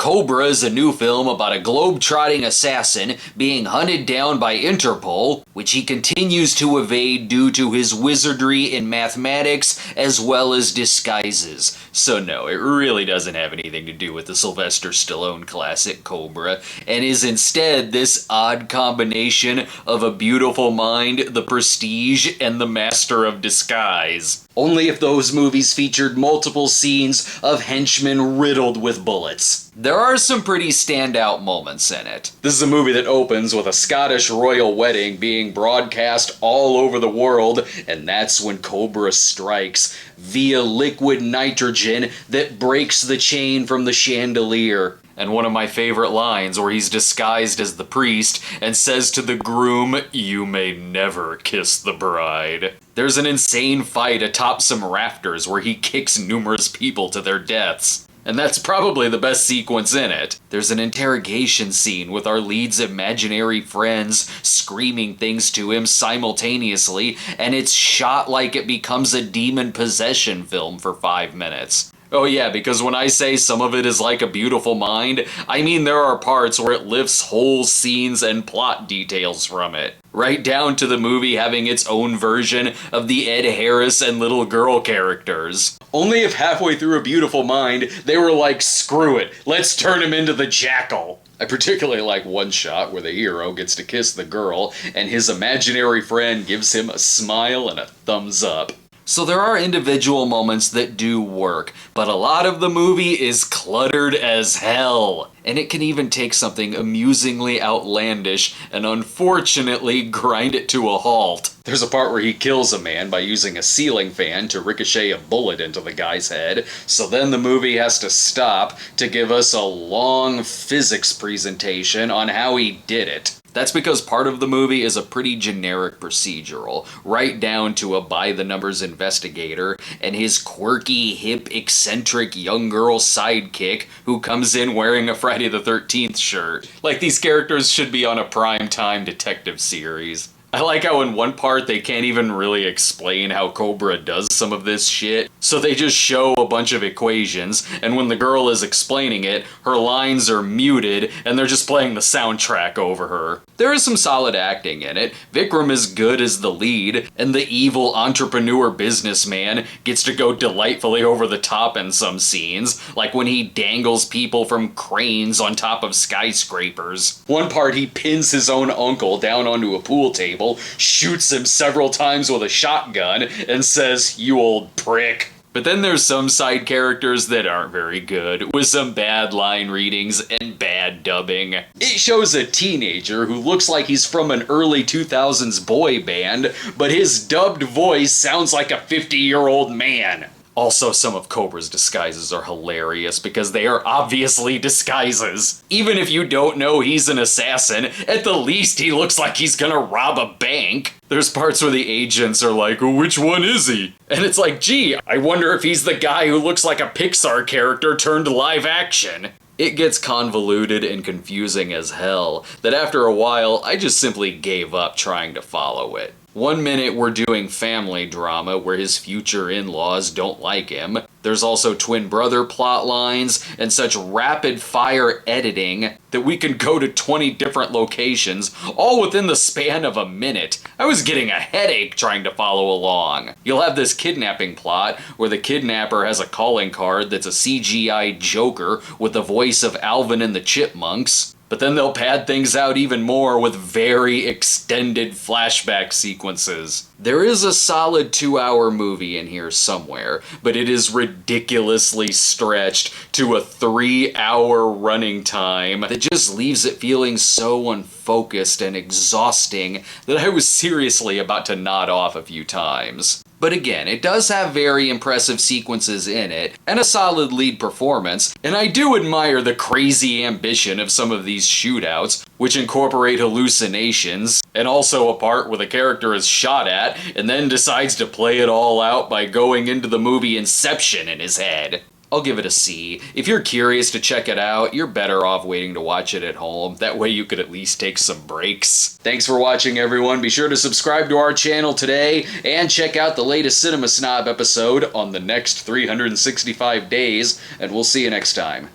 Cobra is a new film about a globe-trotting assassin being hunted down by Interpol, which he continues to evade due to his wizardry in mathematics as well as disguises. So no, it really doesn't have anything to do with the Sylvester Stallone classic Cobra, and is instead this odd combination of A Beautiful Mind, The Prestige, and The Master of Disguise. Only if those movies featured multiple scenes of henchmen riddled with bullets. There are some pretty standout moments in it. This is a movie that opens with a Scottish royal wedding being broadcast all over the world, and that's when Cobra strikes via liquid nitrogen that breaks the chain from the chandelier. And one of my favorite lines where he's disguised as the priest and says to the groom, "You may never kiss the bride." There's an insane fight atop some rafters where he kicks numerous people to their deaths. And that's probably the best sequence in it. There's an interrogation scene with our lead's imaginary friends screaming things to him simultaneously, and it's shot like it becomes a demon possession film for 5 minutes. Oh yeah, because when I say some of it is like A Beautiful Mind, I mean there are parts where it lifts whole scenes and plot details from it. Right down to the movie having its own version of the Ed Harris and little girl characters. Only if halfway through A Beautiful Mind, they were like, screw it, let's turn him into the Jackal. I particularly like one shot where the hero gets to kiss the girl, and his imaginary friend gives him a smile and a thumbs up. So there are individual moments that do work, but a lot of the movie is cluttered as hell. And it can even take something amusingly outlandish and unfortunately grind it to a halt. There's a part where he kills a man by using a ceiling fan to ricochet a bullet into the guy's head, so then the movie has to stop to give us a long physics presentation on how he did it. That's because part of the movie is a pretty generic procedural, right down to a by-the-numbers investigator and his quirky, hip, eccentric young girl sidekick who comes in wearing a Friday the 13th shirt. Like these characters should be on a primetime detective series. I like how in one part they can't even really explain how Cobra does some of this shit, so they just show a bunch of equations, and when the girl is explaining it, her lines are muted, and they're just playing the soundtrack over her. There is some solid acting in it. Vikram is good as the lead, and the evil entrepreneur businessman gets to go delightfully over the top in some scenes, like when he dangles people from cranes on top of skyscrapers. One part he pins his own uncle down onto a pool table, shoots him several times with a shotgun, and says, "You old prick." But then there's some side characters that aren't very good, with some bad line readings and bad dubbing. It shows a teenager who looks like he's from an early 2000s boy band, but his dubbed voice sounds like a 50-year-old man. Also, some of Cobra's disguises are hilarious because they are obviously disguises. Even if you don't know he's an assassin, at the least he looks like he's gonna rob a bank. There's parts where the agents are like, which one is he? And it's like, gee, I wonder if he's the guy who looks like a Pixar character turned live action. It gets convoluted and confusing as hell that after a while, I just simply gave up trying to follow it. 1 minute we're doing family drama where his future in-laws don't like him. There's also twin brother plot lines and such rapid fire editing that we can go to 20 different locations all within the span of a minute. I was getting a headache trying to follow along. You'll have this kidnapping plot where the kidnapper has a calling card that's a CGI Joker with the voice of Alvin and the Chipmunks. But then they'll pad things out even more with very extended flashback sequences. There is a solid 2-hour movie in here somewhere, but it is ridiculously stretched to a 3-hour running time that just leaves it feeling so unfocused and exhausting that I was seriously about to nod off a few times. But again, it does have very impressive sequences in it, and a solid lead performance, and I do admire the crazy ambition of some of these shootouts, which incorporate hallucinations, and also a part where the character is shot at, and then decides to play it all out by going into the movie Inception in his head. I'll give it a C. If you're curious to check it out, you're better off waiting to watch it at home. That way you could at least take some breaks. Thanks for watching, everyone. Be sure to subscribe to our channel today and check out the latest Cinema Snob episode on the next 365 days, and we'll see you next time.